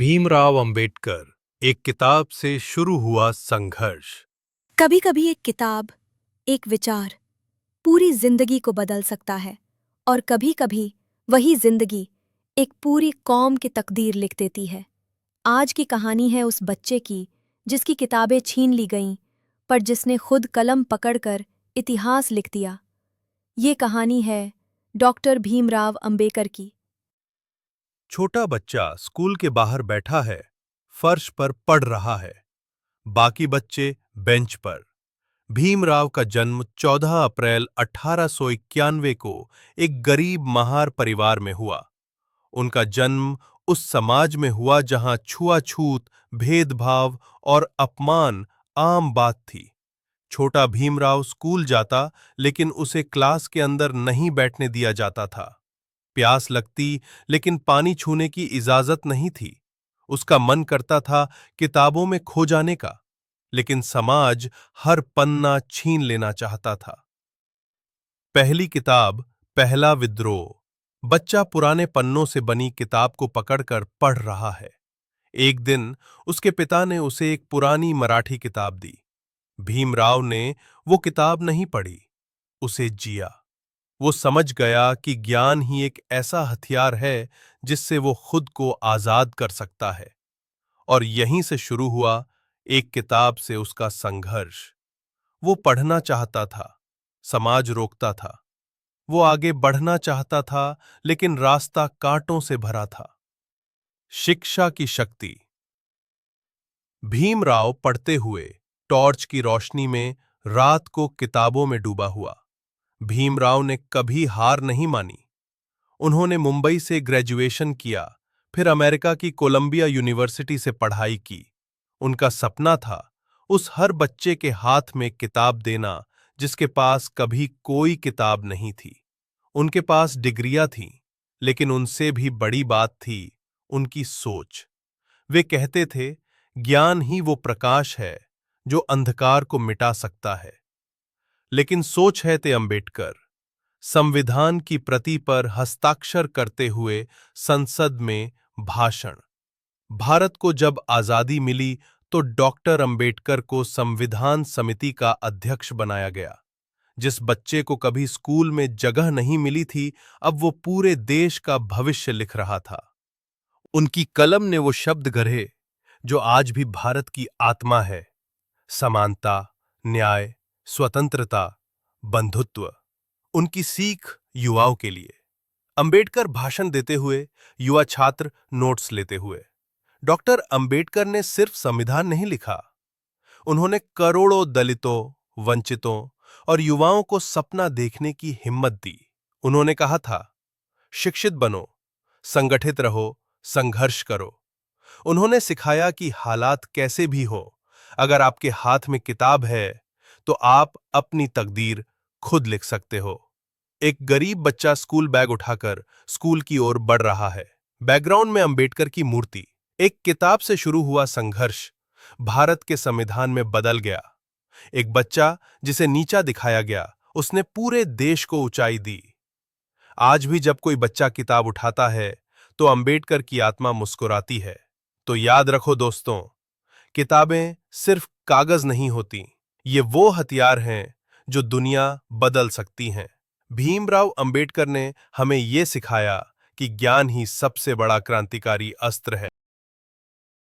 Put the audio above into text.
भीमराव अंबेडकर, एक किताब से शुरू हुआ संघर्ष। कभी कभी एक किताब, एक विचार पूरी जिंदगी को बदल सकता है और कभी कभी वही जिंदगी एक पूरी कौम की तकदीर लिख देती है। आज की कहानी है उस बच्चे की जिसकी किताबें छीन ली गईं, पर जिसने खुद कलम पकड़कर इतिहास लिख दिया। ये कहानी है डॉक्टर भीमराव अंबेडकर की। छोटा बच्चा स्कूल के बाहर बैठा है, फर्श पर पढ़ रहा है, बाकी बच्चे बेंच पर। भीमराव का जन्म 14 अप्रैल 1891 को एक गरीब महार परिवार में हुआ। उनका जन्म उस समाज में हुआ जहां छुआछूत, भेदभाव और अपमान आम बात थी। छोटा भीमराव स्कूल जाता, लेकिन उसे क्लास के अंदर नहीं बैठने दिया जाता था। प्यास लगती, लेकिन पानी छूने की इजाजत नहीं थी। उसका मन करता था किताबों में खो जाने का, लेकिन समाज हर पन्ना छीन लेना चाहता था। पहली किताब, पहला विद्रोह। बच्चा पुराने पन्नों से बनी किताब को पकड़कर पढ़ रहा है। एक दिन उसके पिता ने उसे एक पुरानी मराठी किताब दी। भीमराव ने वो किताब नहीं पढ़ी, उसे जिया। वो समझ गया कि ज्ञान ही एक ऐसा हथियार है जिससे वो खुद को आजाद कर सकता है। और यहीं से शुरू हुआ एक किताब से उसका संघर्ष। वो पढ़ना चाहता था, समाज रोकता था। वो आगे बढ़ना चाहता था, लेकिन रास्ता कांटों से भरा था। शिक्षा की शक्ति। भीमराव पढ़ते हुए टॉर्च की रोशनी में रात को किताबों में डूबा हुआ। भीमराव ने कभी हार नहीं मानी। उन्होंने मुंबई से ग्रेजुएशन किया, फिर अमेरिका की कोलंबिया यूनिवर्सिटी से पढ़ाई की। उनका सपना था उस हर बच्चे के हाथ में किताब देना जिसके पास कभी कोई किताब नहीं थी। उनके पास डिग्रियां थीं, लेकिन उनसे भी बड़ी बात थी उनकी सोच। वे कहते थे, ज्ञान ही वो प्रकाश है जो अंधकार को मिटा सकता है। लेकिन सोच है ते अंबेडकर। संविधान की प्रति पर हस्ताक्षर करते हुए संसद में भाषण। भारत को जब आजादी मिली तो डॉक्टर अंबेडकर को संविधान समिति का अध्यक्ष बनाया गया। जिस बच्चे को कभी स्कूल में जगह नहीं मिली थी, अब वो पूरे देश का भविष्य लिख रहा था। उनकी कलम ने वो शब्द गढ़े जो आज भी भारत की आत्मा है: समानता, न्याय, स्वतंत्रता, बंधुत्व। उनकी सीख युवाओं के लिए। अंबेडकर भाषण देते हुए, युवा छात्र नोट्स लेते हुए। डॉक्टर अंबेडकर ने सिर्फ संविधान नहीं लिखा, उन्होंने करोड़ों दलितों, वंचितों और युवाओं को सपना देखने की हिम्मत दी। उन्होंने कहा था, शिक्षित बनो, संगठित रहो, संघर्ष करो। उन्होंने सिखाया कि हालात कैसे भी हो, अगर आपके हाथ में किताब है तो आप अपनी तकदीर खुद लिख सकते हो। एक गरीब बच्चा स्कूल बैग उठाकर स्कूल की ओर बढ़ रहा है। बैकग्राउंड में अंबेडकर की मूर्ति। एक किताब से शुरू हुआ संघर्ष भारत के संविधान में बदल गया। एक बच्चा जिसे नीचा दिखाया गया, उसने पूरे देश को ऊंचाई दी। आज भी जब कोई बच्चा किताब उठाता है तो अंबेडकर की आत्मा मुस्कुराती है। तो याद रखो दोस्तों, किताबें सिर्फ कागज नहीं होती, ये वो हथियार हैं जो दुनिया बदल सकती हैं। भीमराव अंबेडकर ने हमें ये सिखाया कि ज्ञान ही सबसे बड़ा क्रांतिकारी अस्त्र है।